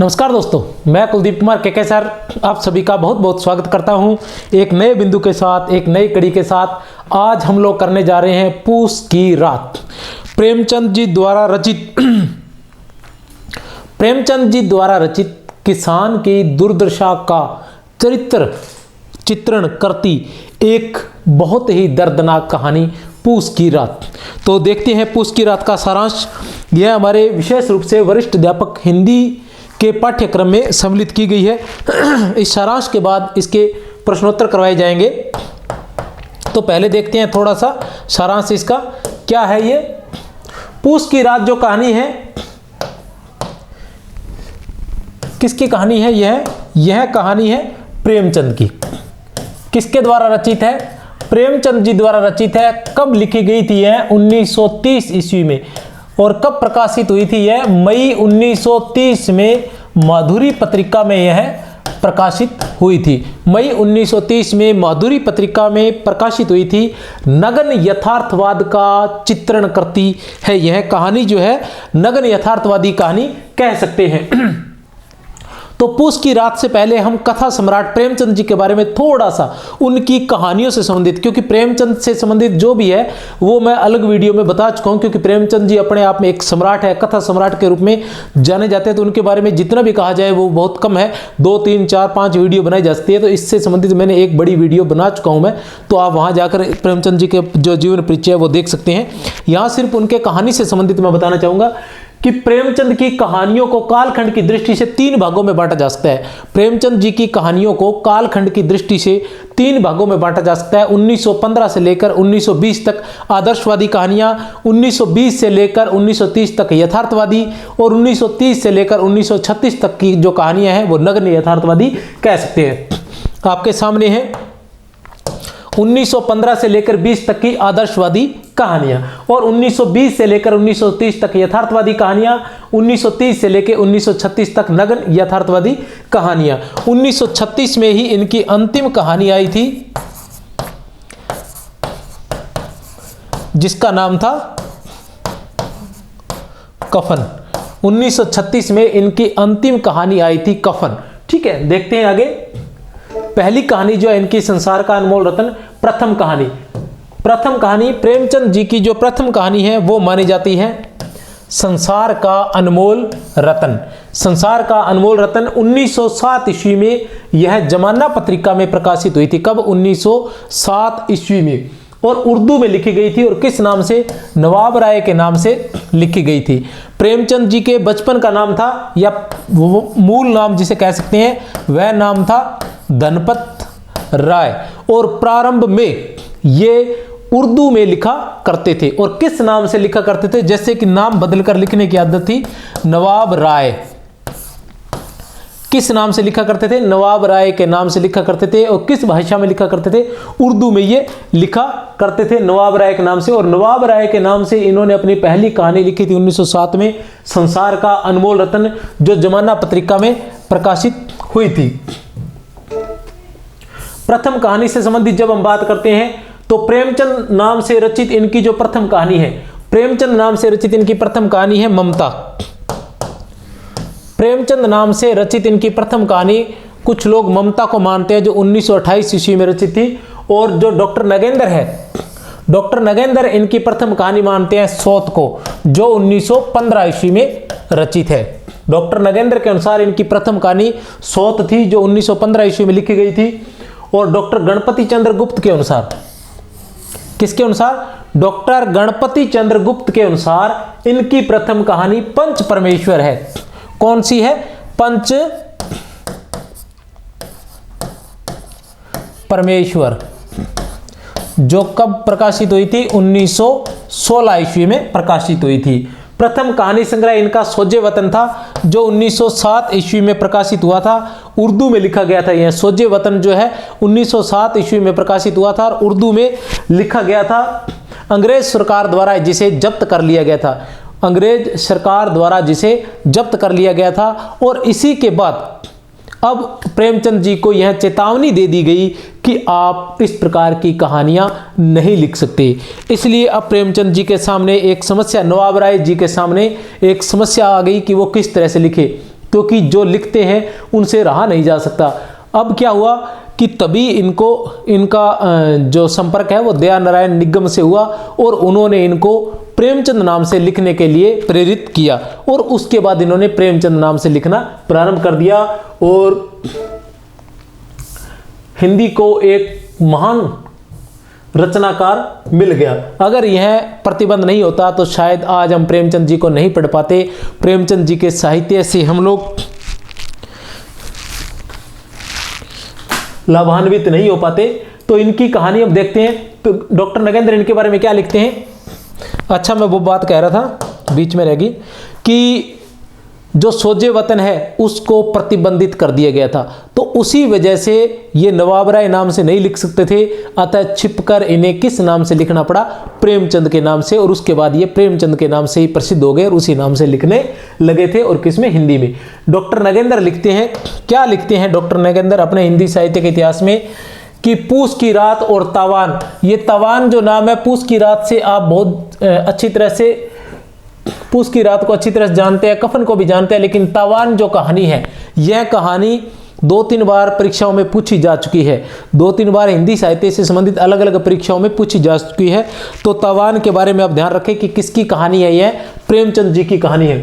नमस्कार दोस्तों, मैं कुलदीप कुमार के सर आप सभी का बहुत बहुत स्वागत करता हूं एक नए बिंदु के साथ, एक नई कड़ी के साथ। आज हम लोग करने जा रहे हैं पूस की रात। प्रेमचंद जी द्वारा रचित किसान की दुर्दशा का चित्रण करती एक बहुत ही दर्दनाक कहानी पूस की रात। तो देखते हैं पूस की रात का सारांश। यह हमारे विशेष रूप से वरिष्ठ अध्यापक हिंदी के पाठ्यक्रम में सम्मिलित की गई है। इस सारांश के बाद इसके प्रश्नोत्तर करवाए जाएंगे। तो पहले देखते हैं थोड़ा सा सारांश इसका क्या है। ये पूस की रात जो कहानी है, किसकी कहानी है? यह कहानी है प्रेमचंद की। किसके द्वारा रचित है? प्रेमचंद जी द्वारा रचित है। कब लिखी गई थी यह? 1930 ईस्वी में। और कब प्रकाशित हुई थी यह? मई 1930 में माधुरी पत्रिका में यह प्रकाशित हुई थी। मई 1930 में माधुरी पत्रिका में प्रकाशित हुई थी। नग्न यथार्थवाद का चित्रण करती है यह कहानी। जो है नग्न यथार्थवादी कहानी कह सकते हैं। तो पूस की रात से पहले हम कथा सम्राट प्रेमचंद जी के बारे में थोड़ा सा उनकी कहानियों से संबंधित, क्योंकि प्रेमचंद से संबंधित जो भी है वो मैं अलग वीडियो में बता चुका हूं। क्योंकि प्रेमचंद जी अपने आप में एक सम्राट है, कथा सम्राट के रूप में जाने जाते हैं। तो उनके बारे में जितना भी कहा जाए वो बहुत कम है। 2, 3, 4, 5 वीडियो बनाई जा सकती है। तो इससे संबंधित मैंने एक बड़ी वीडियो बना चुका हूं मैं। तो आप वहां जाकर प्रेमचंद जी के जो जीवन परिचय वो देख सकते हैं। यहां सिर्फ उनके कहानी से संबंधित मैं बताना चाहूंगा कि प्रेमचंद की कहानियों को कालखंड की दृष्टि से 3 भागों में बांटा जा सकता है। प्रेमचंद जी की कहानियों को कालखंड की दृष्टि से 3 भागों में बांटा जा सकता है। 1915 से लेकर 1920 तक आदर्शवादी कहानियां, 1920 से लेकर 1930 तक यथार्थवादी, और 1930 से लेकर 1936 तक की जो कहानियां हैं वो नग्न यथार्थवादी कह सकते हैं। आपके सामने है 1915 से लेकर 20 तक की आदर्शवादी कहानियां, और 1920 से लेकर 1930 तक यथार्थवादी कहानियां, 1930 से लेकर 1936 तक नग्न यथार्थवादी कहानियां। 1936 में ही इनकी अंतिम कहानी आई थी जिसका नाम था कफन। 1936 में इनकी अंतिम कहानी आई थी कफन। ठीक है, देखते हैं आगे। पहली कहानी जो है इनकी संसार का अनमोल रत्न, प्रथम कहानी प्रेमचंद जी की जो प्रथम कहानी है वो मानी जाती है संसार का अनमोल रत्न। संसार का अनमोल रत्न 1907 ईस्वी में यह जमाना पत्रिका में प्रकाशित हुई थी। कब? 1907 ईस्वी में। और उर्दू में लिखी गई थी। और किस नाम से? नवाब राय के नाम से लिखी गई थी। प्रेमचंद जी के बचपन का नाम था, या मूल नाम जिसे कह सकते हैं, वह नाम था धनपत राय। और प्रारंभ में ये उर्दू में लिखा करते थे। और किस नाम से लिखा करते थे? जैसे कि नाम बदलकर लिखने की आदत थी, नवाब राय। किस नाम से लिखा करते थे? नवाब राय के नाम से लिखा करते थे। और किस भाषा में लिखा करते थे? उर्दू में ये लिखा करते थे नवाब राय के नाम से। और नवाब राय के नाम से इन्होंने अपनी पहली कहानी लिखी थी 1907 में, संसार का अनमोल रत्न, जो जमाना पत्रिका में प्रकाशित हुई थी। प्रथम कहानी से संबंधित जब हम बात करते हैं तो प्रेमचंद नाम से रचित इनकी जो प्रथम कहानी है, प्रेमचंद नाम से रचित इनकी प्रथम कहानी है ममता। प्रेमचंद नाम से रचित इनकी प्रथम कहानी, कुछ लोग ममता को मानते हैं, जो 1928 ईस्वी में रचित थी। और जो डॉक्टर नगेंद्र है, डॉक्टर नगेंद्र इनकी प्रथम कहानी मानते हैं सौत को, जो 1915 ईस्वी में रचित है। डॉक्टर नगेंद्र के अनुसार इनकी प्रथम कहानी सौत थी, जो 1915 ईस्वी में लिखी गई थी। और डॉक्टर गणपति चंद्र गुप्त के अनुसार, किसके अनुसार? डॉक्टर गणपति चंद्र गुप्त के अनुसार इनकी प्रथम कहानी पंच परमेश्वर है। कौन सी है? पंच परमेश्वर, जो कब प्रकाशित हुई थी? 1916 ईस्वी में प्रकाशित हुई थी। प्रथम कहानी संग्रह इनका सोजे वतन था, जो 1907 ईस्वी में प्रकाशित हुआ था। उर्दू में लिखा गया था। यह सोजे वतन जो है 1907 ईस्वी में प्रकाशित हुआ था और उर्दू में लिखा गया था। अंग्रेज सरकार द्वारा जिसे जब्त कर लिया गया था, अंग्रेज सरकार द्वारा जिसे जब्त कर लिया गया था। और इसी के बाद अब प्रेमचंद जी को यह चेतावनी दे दी गई कि आप इस प्रकार की कहानियां नहीं लिख सकते। इसलिए अब प्रेमचंद जी के सामने एक समस्या, नवाब राय जी के सामने एक समस्या आ गई कि वो किस तरह से लिखे। क्योंकि जो लिखते हैं उनसे रहा नहीं जा सकता। अब क्या हुआ कि तभी इनका जो संपर्क है वो दया नारायण निगम से हुआ और उन्होंने इनको प्रेमचंद नाम से लिखने के लिए प्रेरित किया और उसके बाद इन्होंने प्रेमचंद नाम से लिखना प्रारंभ कर दिया और हिंदी को एक महान रचनाकार मिल गया। अगर यह प्रतिबंध नहीं होता तो शायद आज हम प्रेमचंद जी को नहीं पढ़ पाते, प्रेमचंद जी के साहित्य से हम लोग लाभान्वित नहीं हो पाते। तो इनकी कहानी अब देखते हैं। तो डॉक्टर नगेंद्र इनके बारे में क्या लिखते हैं। अच्छा, मैं वो बात कह रहा था, बीच में रह गई, कि जो सोजे वतन है उसको प्रतिबंधित कर दिया गया था, तो उसी वजह से ये नवाब राय नाम से नहीं लिख सकते थे, अतः छिपकर इन्हें किस नाम से लिखना पड़ा, प्रेमचंद के नाम से। और उसके बाद ये प्रेमचंद के नाम से ही प्रसिद्ध हो गए और उसी नाम से लिखने लगे थे। और किसमें, हिंदी में। डॉक्टर नगेंद्र लिखते हैं, क्या लिखते हैं डॉक्टर नगेंद्र अपने हिंदी साहित्य के इतिहास में, कि पूस की रात और तवान। ये तवान जो नाम है, पूस की रात से आप बहुत अच्छी तरह से पूस की रात को अच्छी तरह से जानते हैं, कफन को भी जानते हैं, लेकिन तवान जो कहानी है, यह कहानी 2-3 बार परीक्षाओं में पूछी जा चुकी है। 2-3 बार हिंदी साहित्य से संबंधित अलग अलग परीक्षाओं में पूछी जा चुकी है। तो तवान के बारे में आप ध्यान रखें कि किसकी कहानी है, यह प्रेमचंद जी की कहानी है।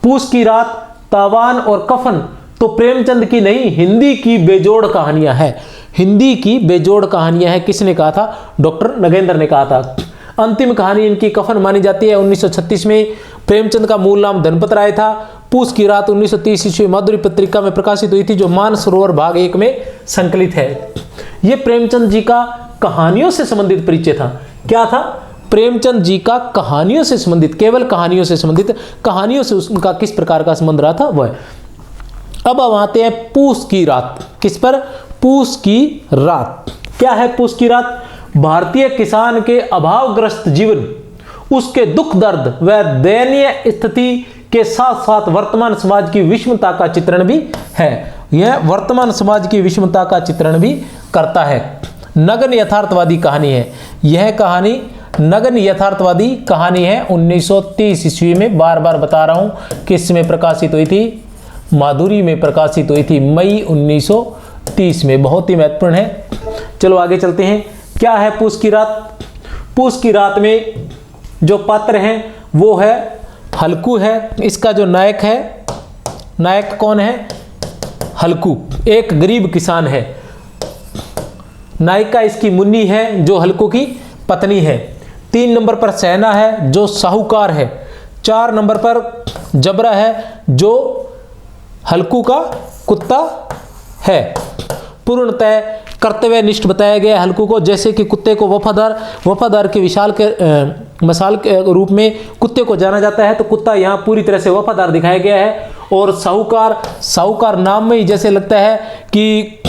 पूस की रात, तवान और कफन तो प्रेमचंद की नहीं, हिंदी की बेजोड़ कहानियां हैं। हिंदी की बेजोड़ कहानियां हैं। किसने कहा था, डॉक्टर नगेंद्र ने कहा था। अंतिम कहानी इनकी कफन मानी जाती है। 1936 में प्रेमचंद का मूल नाम धनपत राय था। पूस की रात 1930 ईस्वी माधुरी पत्रिका में प्रकाशित हुई थी, जो मानसरोवर भाग 1 में संकलित है। यह प्रेमचंद जी का कहानियों से संबंधित परिचय था। क्या था, प्रेमचंद जी का कहानियों से संबंधित, केवल कहानियों से संबंधित, कहानियों से उनका किस प्रकार का संबंध रहा था वह। अब हम आते हैं पूस की रात। किस पर, पूस की रात। क्या है पूस की रात, भारतीय किसान के अभावग्रस्त जीवन, उसके दुख दर्द व दयनीय स्थिति के साथ साथ वर्तमान समाज की विषमता का चित्रण भी है। यह वर्तमान समाज की विषमता का चित्रण भी करता है। नग्न यथार्थवादी कहानी है। यह कहानी नग्न यथार्थवादी कहानी है। 1930 ईस्वी में, बार बार बता रहा हूं, किस में प्रकाशित हुई थी, माधुरी में प्रकाशित हुई थी, मई 1930 में। बहुत ही महत्वपूर्ण है। चलो आगे चलते हैं। क्या है पूस की रात। पूस की रात में जो पात्र हैं वो है हल्कू है। इसका जो नायक है, नायक कौन है, हल्कू, एक गरीब किसान है। नायिका इसकी मुन्नी है, जो हल्कू की पत्नी है। 3 नंबर पर सहना है, जो साहूकार है। 4 नंबर पर जबरा है, जो हल्कू का कुत्ता है। पूर्णतः कर्तव्य निष्ठ बताया गया हल्कू को, जैसे कि कुत्ते को वफादार के विशाल के मिसाल के रूप में कुत्ते को जाना जाता है, तो कुत्ता यहाँ पूरी तरह से वफादार दिखाया गया है। और साहूकार नाम में ही जैसे लगता है कि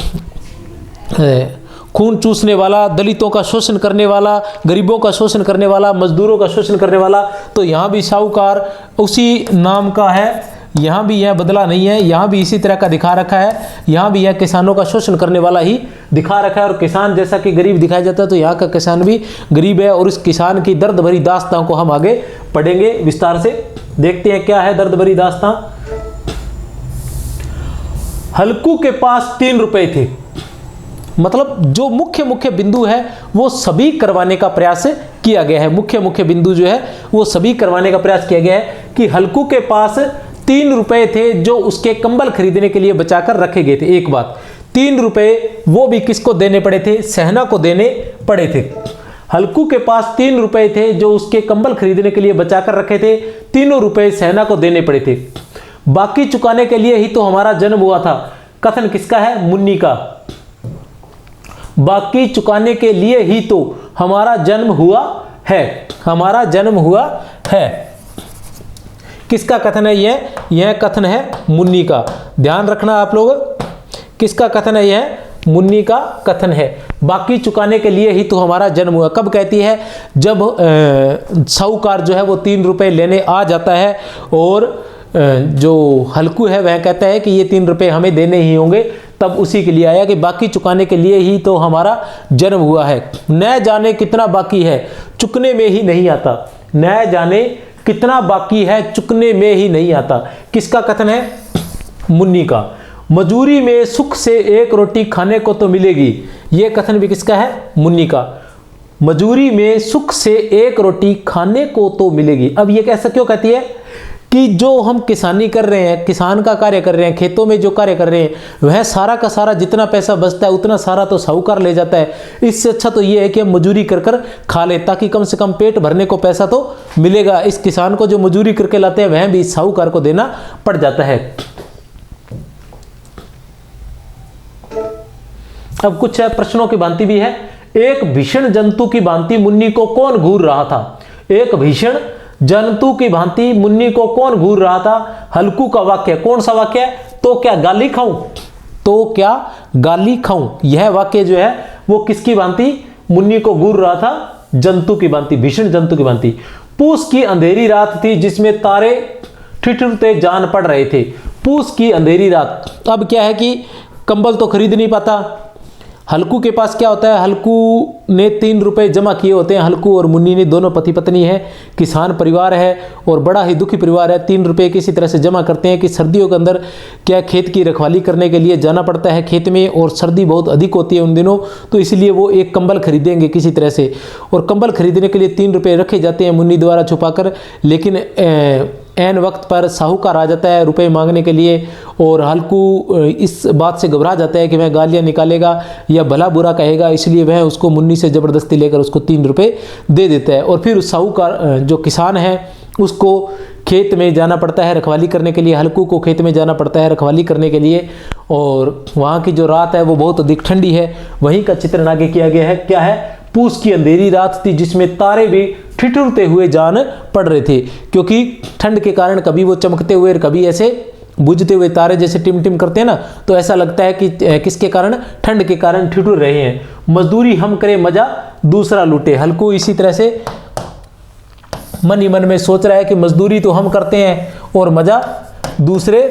खून चूसने वाला, दलितों का शोषण करने वाला, गरीबों का शोषण करने वाला, मजदूरों का शोषण करने वाला, तो यहाँ भी साहूकार उसी नाम का है। यहाँ भी यह बदला नहीं है, यहाँ भी इसी तरह का दिखा रखा है। यहाँ भी यह किसानों का शोषण करने वाला ही दिखा रखा है। और किसान जैसा कि गरीब दिखाया जाता है, तो यहाँ का किसान भी गरीब है। और इस किसान की दर्द भरी दास्तां को हम आगे पढ़ेंगे विस्तार से। देखते हैं क्या है दर्द भरी दास्तां। हल्कू के पास 3 रुपए थे। मतलब जो मुख्य बिंदु है वो सभी करवाने का प्रयास किया गया है। मुख्य बिंदु जो है वो सभी करवाने का प्रयास किया गया है कि हल्कू के पास 3 रुपए थे, जो उसके कंबल खरीदने के लिए बचाकर रखे गए थे। एक बात, 3 रुपए वो भी किसको देने पड़े थे, सहना को देने पड़े थे। हल्कू के पास 3 रुपए थे, जो उसके कंबल खरीदने के लिए बचाकर रखे थे। 3 रुपए सहना को देने पड़े थे। बाकी चुकाने के लिए ही तो हमारा जन्म हुआ था। कथन किसका है, मुन्नी का। बाकी चुकाने के लिए ही तो हमारा जन्म हुआ है, हमारा जन्म हुआ है। किसका कथन है यह कथन है मुन्नी का। ध्यान रखना आप लोग, किसका कथन है यह, मुन्नी का कथन है। बाकी चुकाने के लिए ही तो हमारा जन्म हुआ। कब कहती है, जब साहूकार जो है वो 3 रुपए लेने आ जाता है और जो हल्कू है वह कहता है कि ये 3 रुपए हमें देने ही होंगे, तब उसी के लिए आया कि बाकी चुकाने के लिए ही तो हमारा जन्म हुआ है। न जाने कितना बाकी है, चुकने में ही नहीं आता। न जाने कितना बाकी है, चुकने में ही नहीं आता। किसका कथन है, मुन्नी का। मजूरी में सुख से एक रोटी खाने को तो मिलेगी, यह कथन भी किसका है? मुन्नी का। मजूरी में सुख से एक रोटी खाने को तो मिलेगी। अब ये कैसा क्यों कहती है कि जो हम किसानी कर रहे हैं, किसान का कार्य कर रहे हैं, खेतों में जो कार्य कर रहे हैं, वह सारा का सारा जितना पैसा बचता है उतना सारा तो साहूकार ले जाता है। इससे अच्छा तो ये है कि हम मजूरी कर कर खा ले, ताकि कम से कम पेट भरने को पैसा तो मिलेगा। इस किसान को जो मजूरी करके लाते हैं वह भी साहूकार को देना पड़ जाता है। अब कुछ प्रश्नों की भांति भी है। एक भीषण जंतु की भांति मुन्नी को कौन घूर रहा था? एक भीषण जंतु की भांति मुन्नी को कौन घूर रहा था? हल्कू का वाक्य, कौन सा वाक्य है? तो क्या गाली खाऊं, तो क्या गाली खाऊं, यह वाक्य जो है वो किसकी भांति मुन्नी को घूर रहा था? जंतु की भांति, भीषण जंतु की भांति। पूस की अंधेरी रात थी जिसमें तारे ठिठुरते जान पड़ रहे थे। पूस की अंधेरी रात। अब क्या है कि कंबल तो खरीद नहीं पाता। हल्कू के पास क्या होता है? हल्कू ने 3 रुपए जमा किए होते हैं। हल्कू और मुन्नी ने दोनों पति पत्नी है, किसान परिवार है और बड़ा ही दुखी परिवार है। 3 रुपए किसी तरह से जमा करते हैं कि सर्दियों के अंदर क्या खेत की रखवाली करने के लिए जाना पड़ता है खेत में, और सर्दी बहुत अधिक होती है उन दिनों, तो इसलिए वो एक कंबल खरीदेंगे किसी तरह से, और कंबल खरीदने के लिए 3 रुपए रखे जाते हैं मुन्नी द्वारा छुपाकर। लेकिन ऐन वक्त पर साहूकार आ जाता है रुपए मांगने के लिए, और हल्कू इस बात से घबरा जाता है कि वह गालियाँ निकालेगा या भला बुरा कहेगा, इसलिए वह उसको मुन्नी से ज़बरदस्ती लेकर उसको 3 रुपए दे देता है। और फिर उस साहूकार जो किसान है उसको खेत में जाना पड़ता है रखवाली करने के लिए। हल्कू को खेत में जाना पड़ता है रखवाली करने के लिए, और वहाँ की जो रात है वो बहुत अधिक ठंडी है। वहीं का चित्रण आगे किया गया है। क्या है? पूस की अंधेरी रात थी जिसमें तारे भी ठिठुरते हुए जान पड़ रहे थे, क्योंकि ठंड के कारण कभी वो चमकते हुए और कभी ऐसे बुझते हुए तारे जैसे टिम टिम करते हैं ना, तो ऐसा लगता है कि किसके कारण? ठंड के कारण ठिठुर रहे हैं। मजदूरी हम करें मजा दूसरा लूटे। हल्कू इसी तरह से मन ही मन में सोच रहा है कि मजदूरी तो हम करते हैं और मजा दूसरे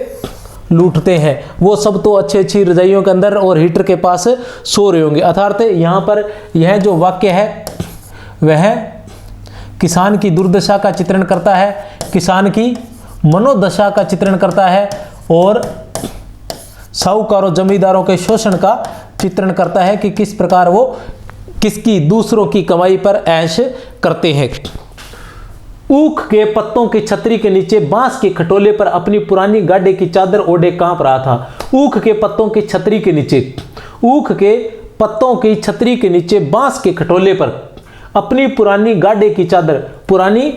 लूटते हैं। वो सब तो अच्छी अच्छी रजाइयों के अंदर और हीटर के पास सो रहे होंगे। अर्थात यहाँ पर यह जो वाक्य है वह किसान की दुर्दशा का चित्रण करता है, किसान की मनोदशा का चित्रण करता है, और साहूकारों जमींदारों के शोषण का चित्रण करता है कि किस प्रकार वो किसकी दूसरों की कमाई पर ऐश करते हैं। ऊख के पत्तों की छतरी के नीचे बांस के खटोले पर अपनी पुरानी गाड़े की चादर ओढ़े कांप रहा था। ऊख के पत्तों की छतरी के नीचे, ऊख के पत्तों की छतरी के नीचे बांस के खटोले पर अपनी पुरानी गाड़े की चादर, पुरानी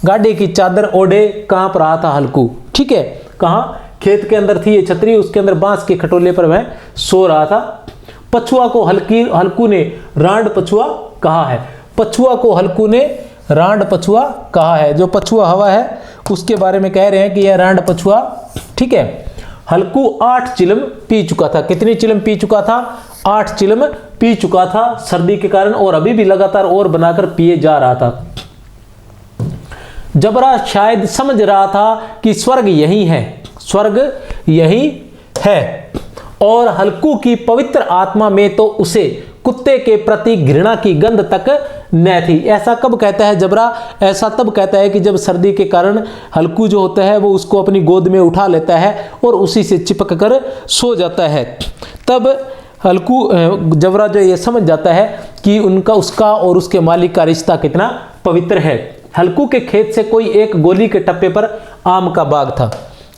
गाड़े की चादर ओढ़े कांप रहा था हल्कू। ठीक है, कहाँ? खेत के अंदर थी ये छतरी, उसके अंदर बांस के खटोले पर वह सो रहा था। पछुआ को हल्कू ने रांड पछुआ कहा है। पछुआ को हल्कू ने रांड पछुआ कहा है। जो पछुआ हवा है उसके बारे में कह रहे हैं कि यह रांड पछुआ। ठीक है, हल्कू 8 चिलम पी चुका था। कितनी चिलम पी चुका था? 8 चिलम पी चुका था सर्दी के कारण, और अभी भी लगातार और बनाकर पिए जा रहा था। जबरा शायद समझ रहा था कि स्वर्ग यही है, स्वर्ग यही है, और हल्कू की पवित्र आत्मा में तो उसे कुत्ते के प्रति घृणा की गंध तक न थी। ऐसा कब कहता है जबरा? ऐसा तब कहता है कि जब सर्दी के कारण हल्कू जो होता है वो उसको अपनी गोद में उठा लेता है और उसी से चिपक कर सो जाता है। तब हल्कू जबरा जो ये समझ जाता है कि उसका और उसके मालिक का रिश्ता कितना पवित्र है। हल्कू के खेत से कोई एक गोली के टप्पे पर आम का बाग था।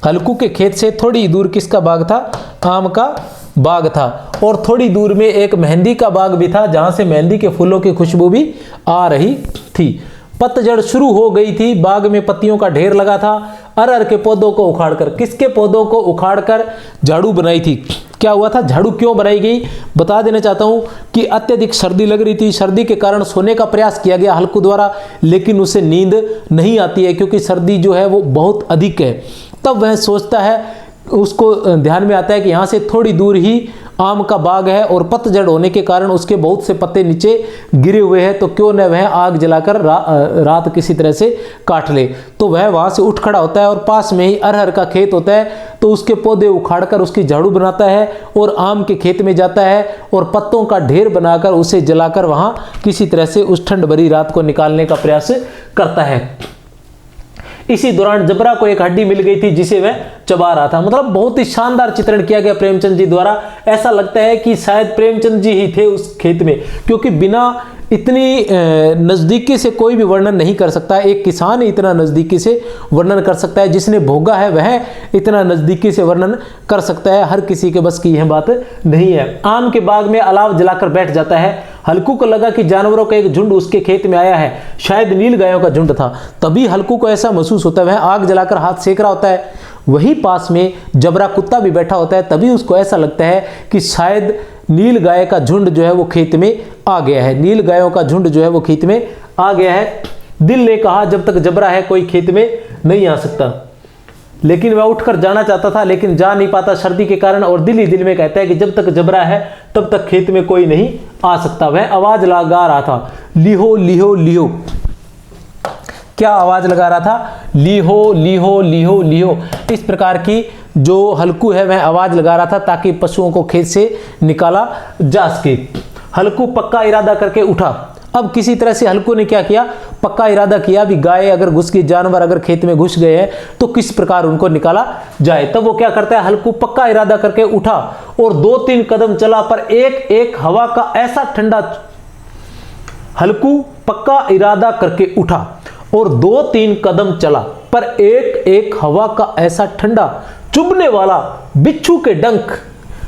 हल्कू के खेत से थोड़ी दूर किसका बाग था? आम का बाग था। और थोड़ी दूर में एक मेहंदी का बाग भी था, जहां से मेहंदी के फूलों की खुशबू भी आ रही थी। पतझड़ शुरू हो गई थी, बाग में पत्तियों का ढेर लगा था। अरहर के पौधों को उखाड़कर, किसके पौधों को उखाड़कर झाड़ू बनाई थी? क्या हुआ था? झाड़ू क्यों बनाई गई? बता देना चाहता हूं कि अत्यधिक सर्दी लग रही थी। सर्दी के कारण सोने का प्रयास किया गया हल्कू द्वारा, लेकिन उसे नींद नहीं आती है क्योंकि सर्दी जो है वो बहुत अधिक है। तब वह सोचता है, उसको ध्यान में आता है कि यहाँ से थोड़ी दूर ही आम का बाग है और पतझड़ होने के कारण उसके बहुत से पत्ते नीचे गिरे हुए हैं, तो क्यों न वह आग जलाकर रात किसी तरह से काट ले। तो वह वहाँ से उठ खड़ा होता है और पास में ही अरहर का खेत होता है, तो उसके पौधे उखाड़कर उसकी झाड़ू बनाता है और आम के खेत में जाता है और पत्तों का ढेर बनाकर उसे जलाकर वहाँ किसी तरह से उस ठंड भरी रात को निकालने का प्रयास करता है। इसी दौरान जबरा को एक हड्डी मिल गई थी जिसे वह चबा रहा था। मतलब बहुत ही शानदार चित्रण किया गया प्रेमचंद जी द्वारा। ऐसा लगता है कि शायद प्रेमचंद जी ही थे उस खेत में, क्योंकि बिना इतनी नज़दीकी से कोई भी वर्णन नहीं कर सकता। एक किसान इतना नज़दीकी से वर्णन कर सकता है, जिसने भोगा है वह इतना नज़दीकी से वर्णन कर सकता है। हर किसी के बस की यह बात नहीं है। आम के बाग में अलाव जलाकर बैठ जाता है। हल्कू को लगा कि जानवरों का एक झुंड उसके खेत में आया है, शायद नील गायों का झुंड था। तभी हल्कू को ऐसा महसूस होता है, वह आग जलाकर हाथ सेक रहा होता है। वही पास में जबरा कुत्ता भी बैठा होता है। तभी उसको ऐसा लगता है कि शायद नील गाय का झुंड जो है वो खेत में आ गया है, नील गायों का झुंड जो है वो खेत में आ गया है। दिल ने कहा जब तक जबरा है कोई खेत में नहीं आ सकता, लेकिन वह उठकर जाना चाहता था, लेकिन जा नहीं पाता सर्दी के कारण। और दिल ही दिल में कहता है कि जब तक जबरा है तब तक खेत में कोई नहीं आ सकता। वह आवाज लगा रहा था, लिहो लिहो लिहो। क्या आवाज लगा रहा था? लिहो लिहो लिहो लिहो। इस प्रकार की जो हल्कू है वह आवाज लगा रहा था ताकि पशुओं को खेत से निकाला जा सके। हल्कू पक्का इरादा करके उठा। अब किसी तरह से हल्कू ने क्या किया? पक्का इरादा किया भी गाय अगर घुस गई, जानवर अगर खेत में घुस गए हैं तो किस प्रकार उनको निकाला जाए। तब वो क्या करता है? हल्कू पक्का इरादा करके उठा और 2-3 कदम चला, पर एक एक हवा का ऐसा ठंडा। हल्कू पक्का इरादा करके उठा और 2-3 कदम चला, पर एक एक हवा का ऐसा ठंडा चुभने वाला बिच्छू के डंक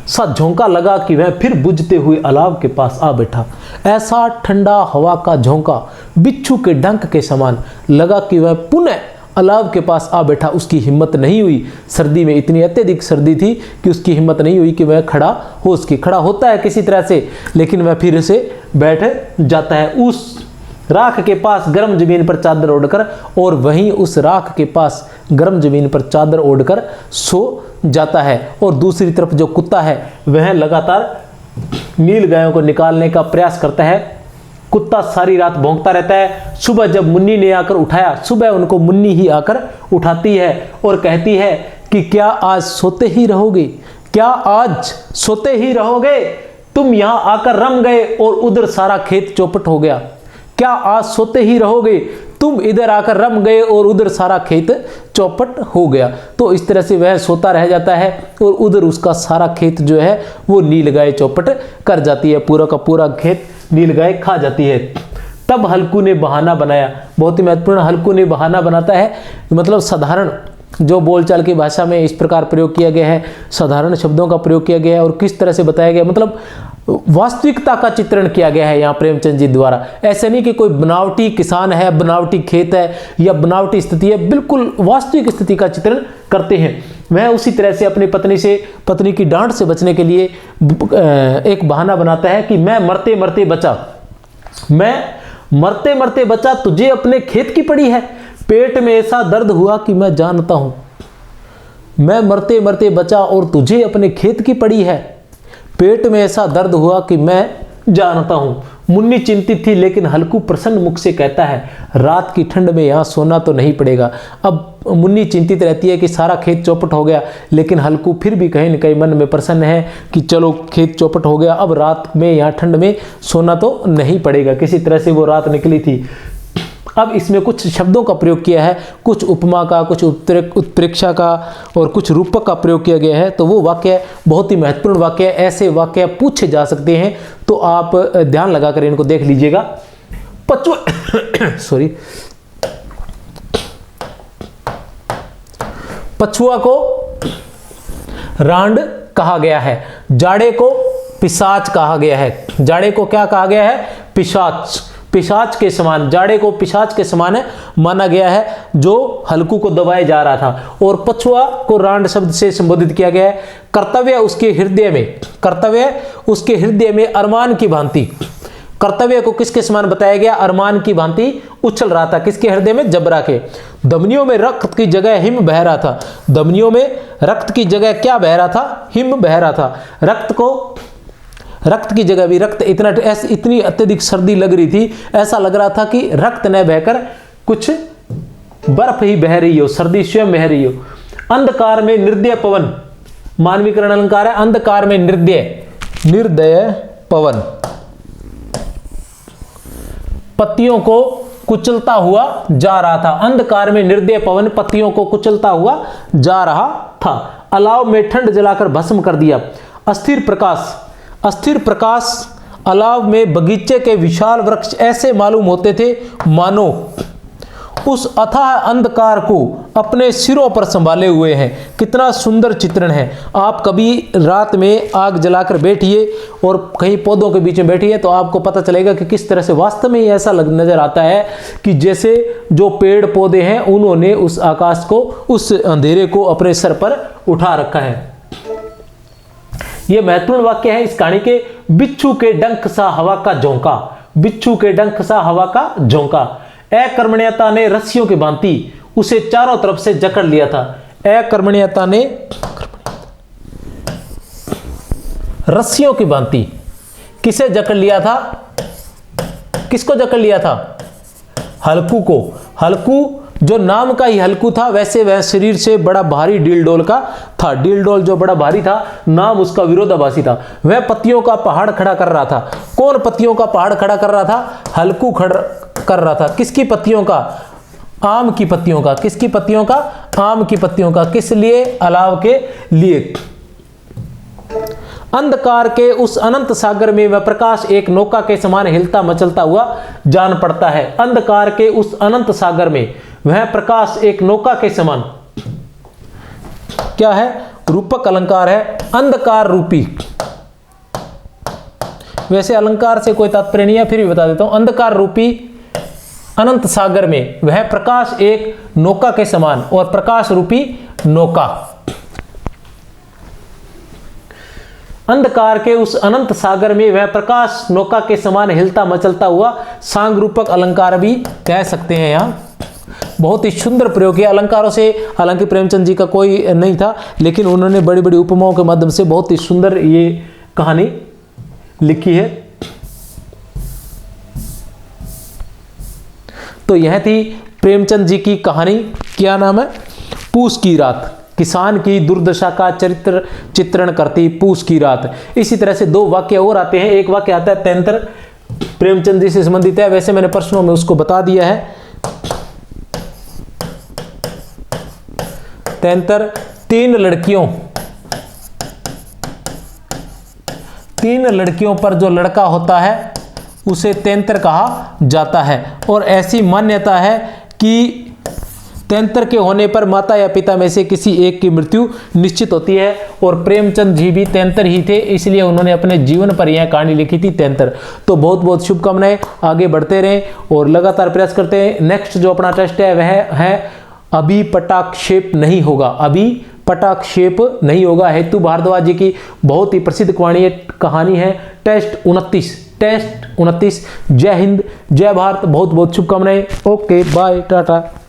सा झोंका लगा कि वह फिर बुझते हुए अलाव के पास आ बैठा। ऐसा ठंडा हवा का झोंका बिच्छू के डंक के समान लगा कि वह पुनः अलाव के पास आ बैठा। उसकी हिम्मत नहीं हुई, सर्दी में इतनी अत्यधिक सर्दी थी कि उसकी हिम्मत नहीं हुई कि वह खड़ा हो सके। खड़ा होता है किसी तरह से, लेकिन वह फिर से बैठ जाता है उस राख के पास गर्म जमीन पर चादर ओढ़कर, और वहीं उस राख के पास गर्म जमीन पर चादर ओढ़कर सो जाता है। और दूसरी तरफ जो कुत्ता है वह लगातार नील गायों को निकालने का प्रयास करता है। कुत्ता सारी रात भौंकता रहता है। सुबह जब मुन्नी ने आकर उठाया, सुबह उनको मुन्नी ही आकर उठाती है और कहती है कि क्या आज सोते ही रहोगे? क्या आज सोते ही रहोगे? तुम यहां आकर रम गए और उधर सारा खेत चौपट हो गया। क्या आज सोते ही रहोगे? तुम इधर आकर रम गए और उधर सारा खेत चौपट हो गया। तो इस तरह से वह सोता रह जाता है और उधर उसका सारा खेत जो है वो नीलगाय चौपट कर जाती है। पूरा का पूरा खेत नीलगाय खा जाती है। तब हल्कू ने बहाना बनाया। बहुत ही महत्वपूर्ण, हल्कू ने बहाना बनाता है, मतलब साधारण जो बोलचाल की भाषा में इस प्रकार प्रयोग किया गया है, साधारण शब्दों का प्रयोग किया गया है और किस तरह से बताया गया, मतलब वास्तविकता का चित्रण किया गया है यहाँ प्रेमचंद जी द्वारा। ऐसे नहीं कि कोई बनावटी किसान है, बनावटी खेत है या बनावटी स्थिति है, बिल्कुल वास्तविक स्थिति का चित्रण करते हैं। वह उसी तरह से अपनी पत्नी की डांट से बचने के लिए एक बहाना बनाता है कि मैं मरते मरते बचा, मैं मरते मरते बचा, तुझे अपने खेत की पड़ी है। पेट में ऐसा दर्द हुआ कि मैं जानता हूं, मैं मरते मरते बचा और तुझे अपने खेत की पड़ी है। पेट में ऐसा दर्द हुआ कि मैं जानता हूं। मुन्नी चिंतित थी, लेकिन हल्कू प्रसन्न मुख से कहता है, रात की ठंड में यहां सोना तो नहीं पड़ेगा। अब मुन्नी चिंतित रहती है कि सारा खेत चौपट हो गया, लेकिन हल्कू फिर भी कहीं न कहीं मन में प्रसन्न है कि चलो खेत चौपट हो गया, अब रात में यहाँ ठंड में सोना तो नहीं पड़ेगा। किसी तरह से वो रात निकली थी। अब इसमें कुछ शब्दों का प्रयोग किया है, कुछ उपमा का, कुछ उत्प्रेक्षा का और कुछ रूपक का प्रयोग किया गया है। तो वो वाक्य बहुत ही महत्वपूर्ण वाक्य है। ऐसे वाक्य पूछे जा सकते हैं, तो आप ध्यान लगाकर इनको देख लीजिएगा। पछुआ को रांड कहा गया है, जाड़े को पिशाच कहा गया है। जाड़े को क्या कहा गया है? पिशाच। पिशाच के समान, जाड़े को पिशाच के समान माना गया है जो हल्कू को दबाए जा रहा था। और पछुआ को रांड शब्द से संबोधित किया गया है। कर्तव्य उसके हृदय में, कर्तव्य उसके हृदय में अरमान की भांति, कर्तव्य को किसके समान बताया गया? अरमान की भांति उछल रहा था। किसके हृदय में? जबरा के। धमनियों में रक्त की जगह हिम बह रहा था। धमनियों में रक्त की जगह क्या बह रहा था? हिम बह रहा था। रक्त की जगह भी रक्त, इतनी अत्यधिक सर्दी लग रही थी, ऐसा लग रहा था कि रक्त न बहकर कुछ बर्फ ही बह रही हो, सर्दी स्वयं बह रही हो। अंधकार में निर्दय पवन, मानवीकरण अलंकार है। अंधकार में निर्दय पवन, पत्तियों को कुचलता हुआ जा रहा था। अंधकार में निर्दय पवन पत्तियों को कुचलता हुआ जा रहा था। अलाव में ठंड जलाकर भस्म कर दिया। अस्थिर प्रकाश अलाव में बगीचे के विशाल वृक्ष ऐसे मालूम होते थे मानो उस अथाह अंधकार को अपने सिरों पर संभाले हुए हैं। कितना सुंदर चित्रण है। आप कभी रात में आग जलाकर बैठिए और कहीं पौधों के बीच में बैठिए तो आपको पता चलेगा कि किस तरह से वास्तव में ऐसा नजर आता है कि जैसे जो पेड़ पौधे हैं उन्होंने उस आकाश को, उस अंधेरे को अपने सर पर उठा रखा है। यह महत्वपूर्ण वाक्य है इस कहानी के। बिच्छू के डंक सा हवा का झोंका, बिच्छू के डंक सा हवा का झोंका। अकर्मण्यता ने रस्सियों की भांति उसे चारों तरफ से जकड़ लिया था। अकर्मण्यता ने रस्सियों की भांति किसे जकड़ लिया था? किसको जकड़ लिया था? हल्कू को। हल्कू जो नाम का ही हल्कू था, वैसे वह शरीर से बड़ा भारी डीलडोल का था। डीलडोल जो बड़ा भारी था, नाम उसका विरोधाभासी था। वह पत्तियों का पहाड़ खड़ा कर रहा था। कौन पत्तियों का पहाड़ खड़ा कर रहा था? हल्कू खड़ा कर रहा था। किसकी पत्तियों का? आम की पत्तियों का। किसकी पत्तियों का? आम की पत्तियों का। किस लिए? अलाव के लिए। अंधकार के उस अनंत सागर में वह प्रकाश एक नौका के समान हिलता मचलता हुआ जान पड़ता है। अंधकार के उस अनंत सागर में वह प्रकाश एक नौका के समान, क्या है? रूपक अलंकार है, अंधकार रूपी। वैसे अलंकार से कोई तात्पर्य नहीं है, फिर भी बता देता हूं। अंधकार रूपी अनंत सागर में वह प्रकाश एक नौका के समान, और प्रकाश रूपी नौका। अंधकार के उस अनंत सागर में वह प्रकाश नौका के समान हिलता मचलता हुआ सांग रूपक अलंकार भी कह सकते हैं। यहां बहुत ही सुंदर प्रयोग किया अलंकारों से। हालांकि प्रेमचंद जी का कोई नहीं था, लेकिन उन्होंने बड़ी बड़ी उपमाओं के माध्यम से बहुत ही सुंदर ये कहानी लिखी है। तो यह थी प्रेमचंद जी की कहानी। क्या नाम है? पूस की रात। किसान की दुर्दशा का चित्रण करती पूस की रात। इसी तरह से दो वाक्य और आते हैं। एक वाक्य आता है तैंतर, प्रेमचंद जी से संबंधित है, वैसे मैंने प्रश्नों में उसको बता दिया है। तैंतर, तीन लड़कियों पर जो लड़का होता है उसे तैंतर कहा जाता है। और ऐसी मान्यता है कि तैंतर के होने पर माता या पिता में से किसी एक की मृत्यु निश्चित होती है। और प्रेमचंद जी भी तैंतर ही थे, इसलिए उन्होंने अपने जीवन पर यह कहानी लिखी थी तैंतर। तो बहुत बहुत शुभकामनाएं, आगे बढ़ते रहें और लगातार प्रयास करते हैं। नेक्स्ट जो अपना टेस्ट है वह है अभी पटाक्षेप नहीं होगा। अभी पटाक्षेप नहीं होगा। हेतु भारद्वाज जी की बहुत ही प्रसिद्ध कहानी है टेस्ट 29। जय हिंद, जय भारत। बहुत बहुत शुभकामनाएं। Okay, bye, Tata.